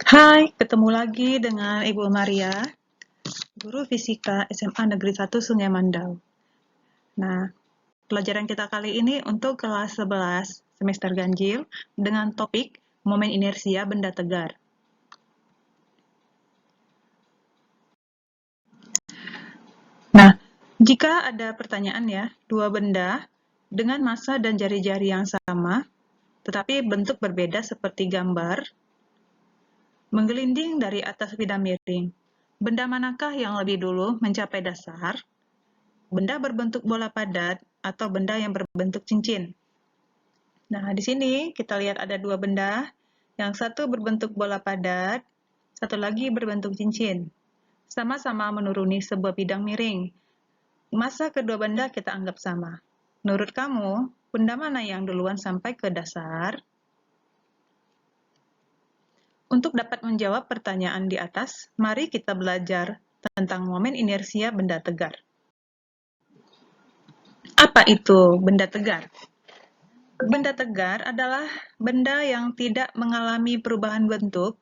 Hai, ketemu lagi dengan Ibu Maria, guru fisika SMA Negeri 1 Sungai Mandau. Nah, pelajaran kita kali ini untuk kelas 11 semester ganjil dengan topik momen inersia benda tegar. Nah, jika ada pertanyaan ya, dua benda dengan massa dan jari-jari yang sama, tetapi bentuk berbeda seperti gambar, menggelinding dari atas bidang miring. Benda manakah yang lebih dulu mencapai dasar? Benda berbentuk bola padat atau benda yang berbentuk cincin. Nah, di sini kita lihat ada dua benda. Yang satu berbentuk bola padat, satu lagi berbentuk cincin. Sama-sama menuruni sebuah bidang miring. Massa kedua benda kita anggap sama. Menurut kamu, benda mana yang duluan sampai ke dasar? Untuk dapat menjawab pertanyaan di atas, mari kita belajar tentang momen inersia benda tegar. Apa itu benda tegar? Benda tegar adalah benda yang tidak mengalami perubahan bentuk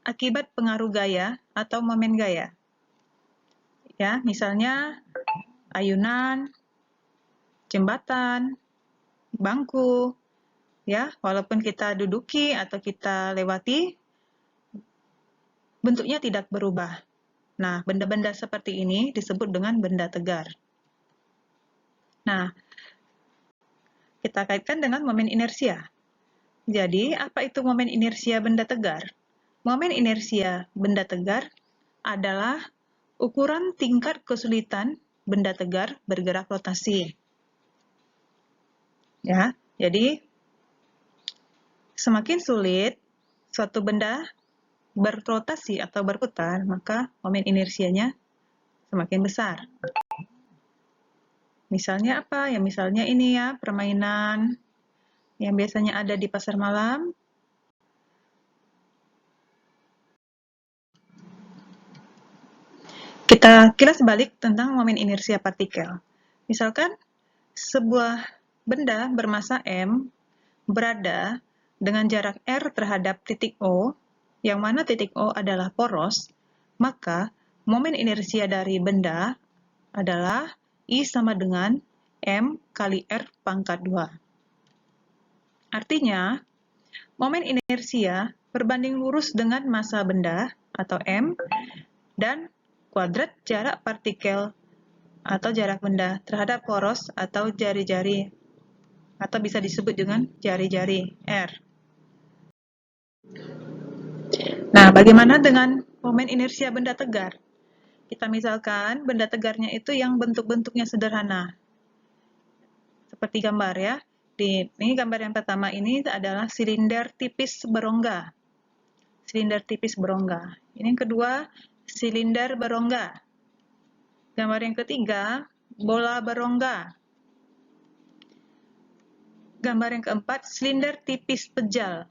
akibat pengaruh gaya atau momen gaya. Ya, misalnya ayunan, jembatan, bangku, ya, walaupun kita duduki atau kita lewati, bentuknya tidak berubah. Nah, benda-benda seperti ini disebut dengan benda tegar. Nah, kita kaitkan dengan momen inersia. Jadi, apa itu momen inersia benda tegar? Momen inersia benda tegar adalah ukuran tingkat kesulitan benda tegar bergerak rotasi. Ya, jadi semakin sulit suatu benda berrotasi atau berputar, maka momen inersianya semakin besar. Misalnya apa? Ya misalnya ini ya, permainan yang biasanya ada di pasar malam. Kita kilas balik tentang momen inersia partikel. Misalkan sebuah benda bermassa M berada dengan jarak R terhadap titik O, yang mana titik O adalah poros, maka momen inersia dari benda adalah I sama dengan M kali R pangkat 2. Artinya, momen inersia berbanding lurus dengan massa benda atau M dan kuadrat jarak partikel atau jarak benda terhadap poros atau jari-jari atau bisa disebut dengan jari-jari R. Nah, bagaimana dengan momen inersia benda tegar? Kita misalkan benda tegarnya itu yang bentuk-bentuknya sederhana. Seperti gambar ya. Ini gambar yang pertama ini adalah silinder tipis berongga. Silinder tipis berongga. Ini yang kedua, silinder berongga. Gambar yang ketiga, bola berongga. Gambar yang keempat, silinder tipis pejal.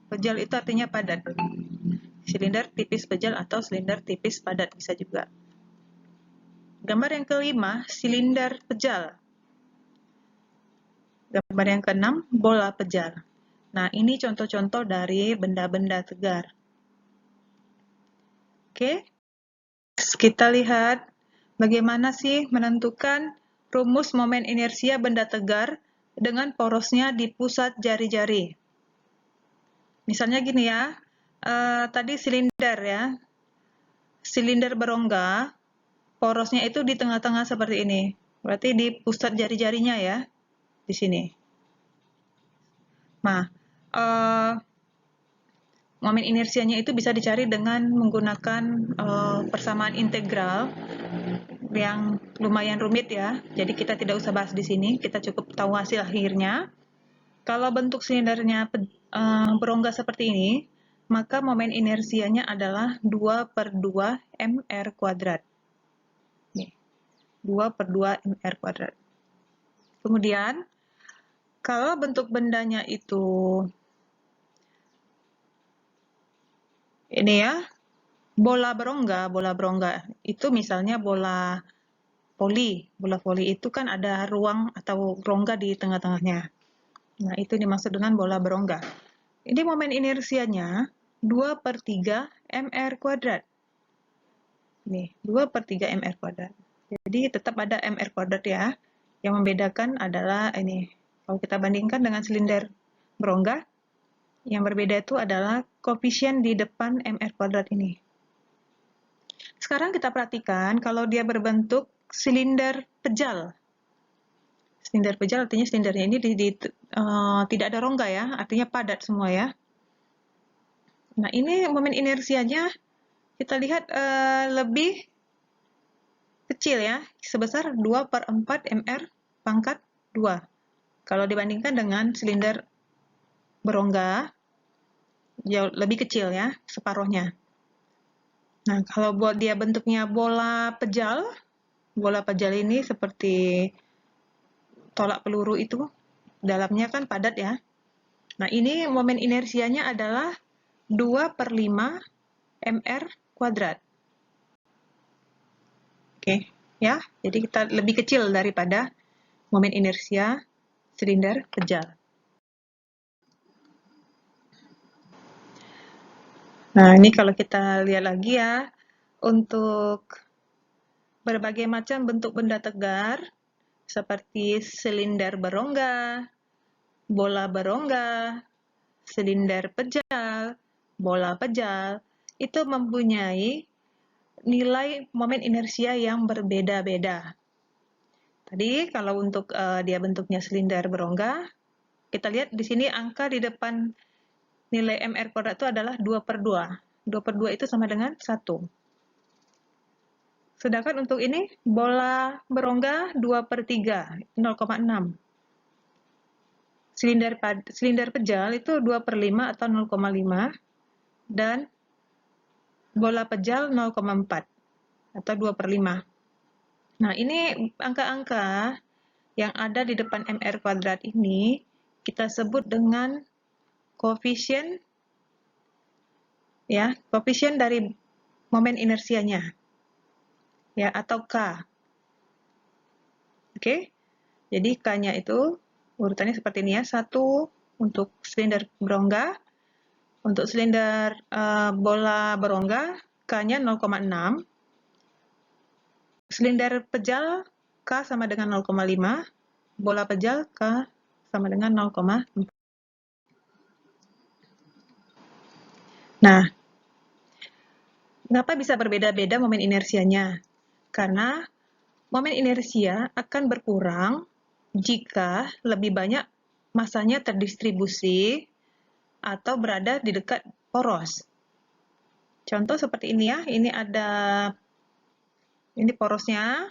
Pejal itu artinya padat. Silinder tipis pejal atau silinder tipis padat bisa juga. Gambar yang kelima, silinder pejal. Gambar yang keenam, bola pejal. Nah, ini contoh-contoh dari benda-benda tegar. Oke, kita lihat bagaimana sih menentukan rumus momen inersia benda tegar dengan porosnya di pusat jari-jari. Misalnya gini ya, tadi silinder ya, silinder berongga, porosnya itu di tengah-tengah seperti ini. Berarti di pusat jari-jarinya ya, di sini. Nah, momen inersianya itu bisa dicari dengan menggunakan persamaan integral yang lumayan rumit ya. Jadi kita tidak usah bahas di sini, kita cukup tahu hasil akhirnya. Kalau bentuk silindernya berongga seperti ini, maka momen inersianya adalah 2/2 mr kuadrat. 2/2 mr kuadrat. Kemudian, kalau bentuk bendanya itu ini ya, bola berongga itu misalnya bola voli itu kan ada ruang atau rongga di tengah-tengahnya. Nah, itu dimaksud dengan bola berongga. Ini momen inersianya 2/3 mr kuadrat. Nih, 2/3 mr kuadrat. Jadi tetap ada mr kuadrat ya. Yang membedakan adalah ini. Kalau kita bandingkan dengan silinder berongga, yang berbeda itu adalah koefisien di depan mr kuadrat ini. Sekarang kita perhatikan kalau dia berbentuk silinder pejal. Silinder pejal artinya silindernya ini tidak ada rongga ya, artinya padat semua ya. Nah, ini momen inersianya kita lihat lebih kecil ya, sebesar 2/4 mr pangkat 2. Kalau dibandingkan dengan silinder berongga, jauh lebih kecil ya, separuhnya. Nah, kalau buat dia bentuknya bola pejal ini seperti tolak peluru itu, dalamnya kan padat ya. Nah, ini momen inersianya adalah 2/5 mr kuadrat. Oke, ya. Jadi kita lebih kecil daripada momen inersia silinder pejal. Nah, ini kalau kita lihat lagi ya, untuk berbagai macam bentuk benda tegar, seperti silinder berongga, bola berongga, silinder pejal, bola pejal, itu mempunyai nilai momen inersia yang berbeda-beda. Tadi kalau untuk dia bentuknya silinder berongga, kita lihat di sini angka di depan nilai mr kuadrat itu adalah 2/2. 2/2 itu sama dengan 1. Sedangkan untuk ini, bola berongga 2/3, 0,6. Silinder pejal itu 2/5 atau 0,5. Dan bola pejal 0,4 atau 2/5. Nah, ini angka-angka yang ada di depan mr kuadrat ini kita sebut dengan koefisien ya, koefisien dari momen inersianya ya, atau K. Oke. Jadi K-nya itu urutannya seperti ini ya. 1 untuk silinder berongga, untuk silinder bola berongga K-nya 0,6. Silinder pejal K sama dengan 0,5, bola pejal K sama dengan 0,4. Nah, kenapa bisa berbeda-beda momen inersianya? Karena momen inersia akan berkurang jika lebih banyak masanya terdistribusi atau berada di dekat poros. Contoh seperti ini ya, ini porosnya,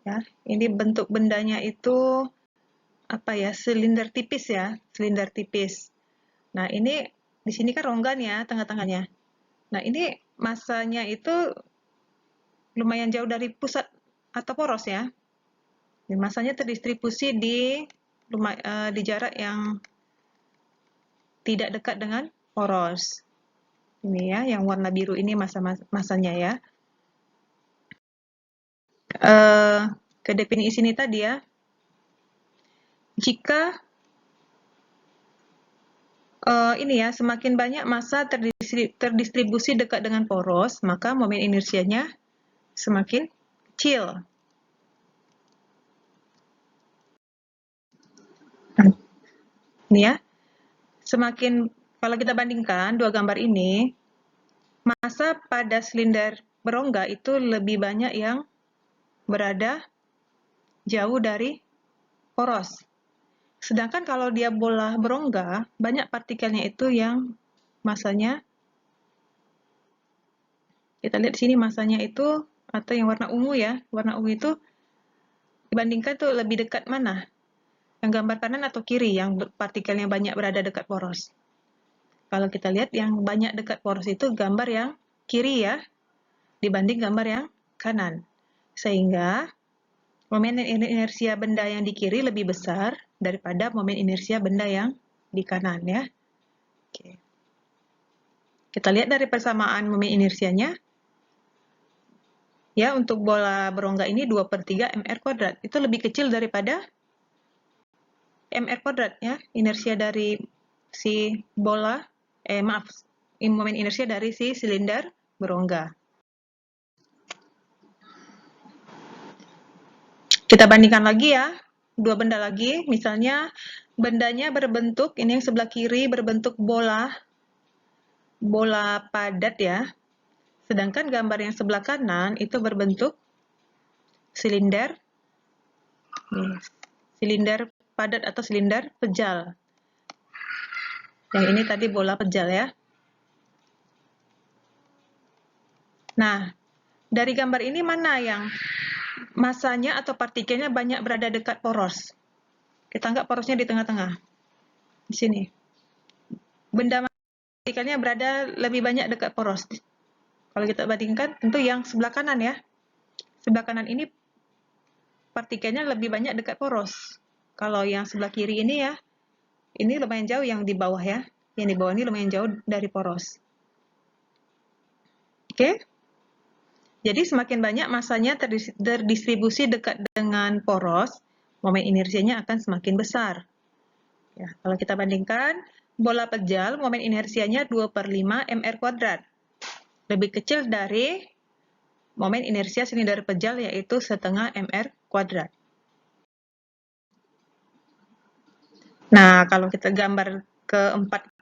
ya, ini bentuk bendanya itu apa ya, silinder tipis ya, silinder tipis. Nah, ini di sini kan rongga nih ya, tengah-tengahnya. Nah, ini masanya itu lumayan jauh dari pusat atau poros ya. Dan masanya terdistribusi di jarak yang tidak dekat dengan poros. Ini ya, yang warna biru ini masanya ya. Ke definisi ini tadi ya, jika ini ya, semakin banyak massa terdistribusi dekat dengan poros, maka momen inersianya semakin kecil. Nah, ini ya, kalau kita bandingkan dua gambar ini, massa pada silinder berongga itu lebih banyak yang berada jauh dari poros. Sedangkan kalau dia bola berongga, banyak partikelnya itu yang massanya, kita lihat di sini massanya itu, atau yang warna ungu ya, warna ungu itu dibandingkan tuh lebih dekat mana? Yang gambar kanan atau kiri yang partikelnya banyak berada dekat poros? Kalau kita lihat yang banyak dekat poros itu gambar yang kiri ya, dibanding gambar yang kanan. Sehingga momen inersia benda yang di kiri lebih besar daripada momen inersia benda yang di kanan ya. Oke. Kita lihat dari persamaan momen inersianya. Ya, untuk bola berongga ini 2/3 mr kuadrat. Itu lebih kecil daripada mr kuadrat ya, inersia dari si bola, momen inersia dari si silinder berongga. Kita bandingkan lagi ya, dua benda lagi, misalnya bendanya berbentuk, ini yang sebelah kiri berbentuk bola padat ya, sedangkan gambar yang sebelah kanan itu berbentuk silinder, silinder padat atau silinder pejal. Yang ini tadi bola pejal ya. Nah, dari gambar ini mana yang masanya atau partikelnya banyak berada dekat poros? Kita anggap porosnya di tengah-tengah. Di sini. Benda partikelnya berada lebih banyak dekat poros. Kalau kita bandingkan, tentu yang sebelah kanan ya. Sebelah kanan ini partikelnya lebih banyak dekat poros. Kalau yang sebelah kiri ini ya, ini lumayan jauh yang di bawah ya. Yang di bawah ini lumayan jauh dari poros. Oke? Jadi semakin banyak masanya terdistribusi dekat dengan poros, momen inersianya akan semakin besar. Ya, kalau kita bandingkan, bola pejal momen inersianya 2/5 mr². Lebih kecil dari momen inersia silinder pejal yaitu 1/2 mr². Nah, kalau kita gambar keempat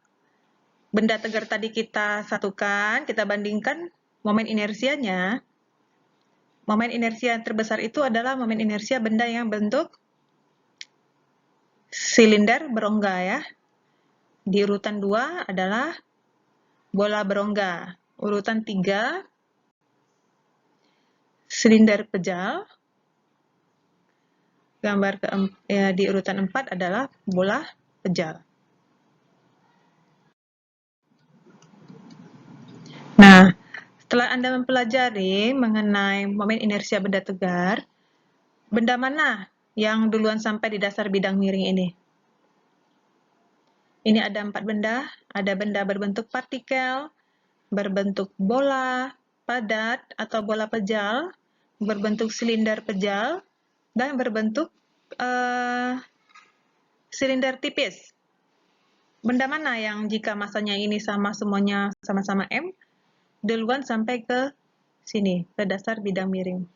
benda tegar tadi kita satukan, kita bandingkan momen inersianya. Momen inersia yang terbesar itu adalah momen inersia benda yang bentuk silinder berongga ya. Di urutan 2 adalah bola berongga. Urutan 3 silinder pejal. Gambar di urutan 4 adalah bola pejal. Nah, setelah Anda mempelajari mengenai momen inersia benda tegar, benda mana yang duluan sampai di dasar bidang miring ini? Ini ada 4 benda, ada benda berbentuk partikel, berbentuk bola padat atau bola pejal, berbentuk silinder pejal, dan berbentuk silinder tipis. Benda mana yang jika masanya ini sama semuanya sama-sama M, duluan sampai ke sini, ke dasar bidang miring?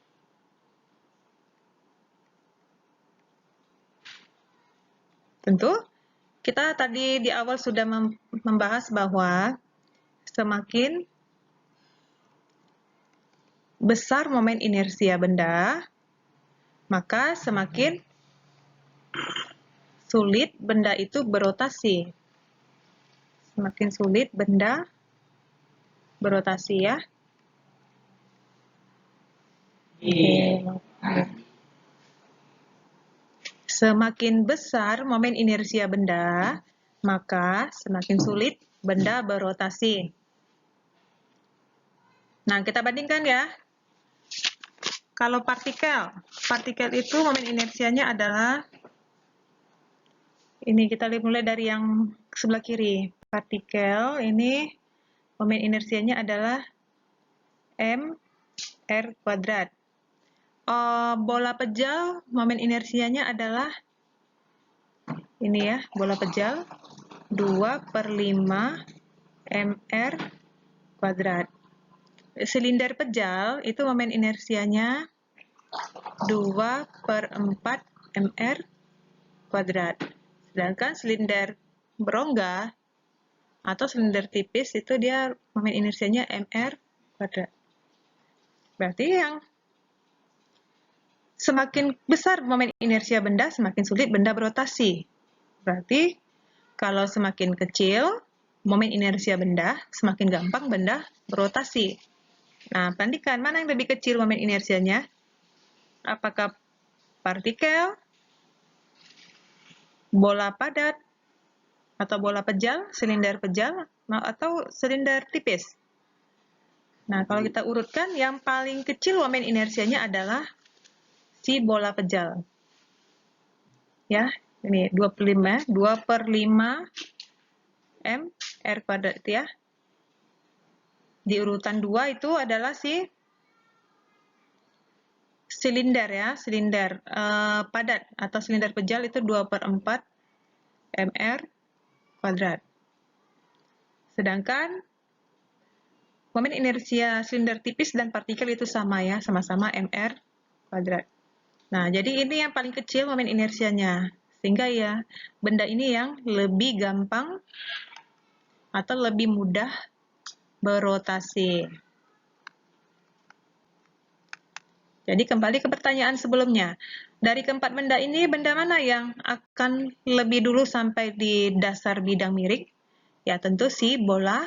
Tentu, kita tadi di awal sudah membahas bahwa semakin besar momen inersia benda, maka semakin sulit benda itu berotasi. Semakin sulit benda berotasi ya. Semakin besar momen inersia benda, maka semakin sulit benda berotasi. Nah, kita bandingkan ya. Kalau partikel itu momen inersianya adalah, ini kita mulai dari yang sebelah kiri. Partikel ini momen inersianya adalah mr². Bola pejal momen inersianya adalah ini ya, bola pejal 2/5 mr². Silinder pejal itu momen inersianya 2/4 mr². Sedangkan silinder berongga atau silinder tipis itu dia momen inersianya mr². Berarti yang semakin besar momen inersia benda, semakin sulit benda berotasi. Berarti kalau semakin kecil momen inersia benda, semakin gampang benda berotasi. Nah, bandingkan mana yang lebih kecil momen inersianya? Apakah partikel, bola padat, atau bola pejal, silinder pejal, atau silinder tipis? Nah, kalau kita urutkan, yang paling kecil momen inersianya adalah si bola pejal. Ya, ini 2/5 mr² itu ya. Di urutan 2 itu adalah si silinder ya, silinder padat atau silinder pejal itu 2/4 mr². Sedangkan Momen inersia silinder tipis dan partikel itu sama ya, sama-sama mr kuadrat. Nah, jadi ini yang paling kecil momen inersianya. Sehingga ya, benda ini yang lebih gampang atau lebih mudah berotasi. Jadi kembali ke pertanyaan sebelumnya. Dari keempat benda ini, benda mana yang akan lebih dulu sampai di dasar bidang miring? Ya tentu si bola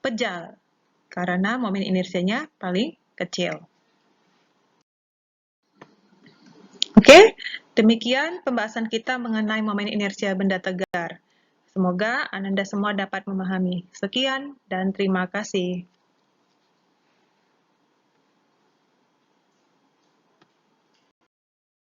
pejal, karena momen inersianya paling kecil. Oke, demikian pembahasan kita mengenai momen inersia benda tegar. Semoga Ananda semua dapat memahami. Sekian dan terima kasih.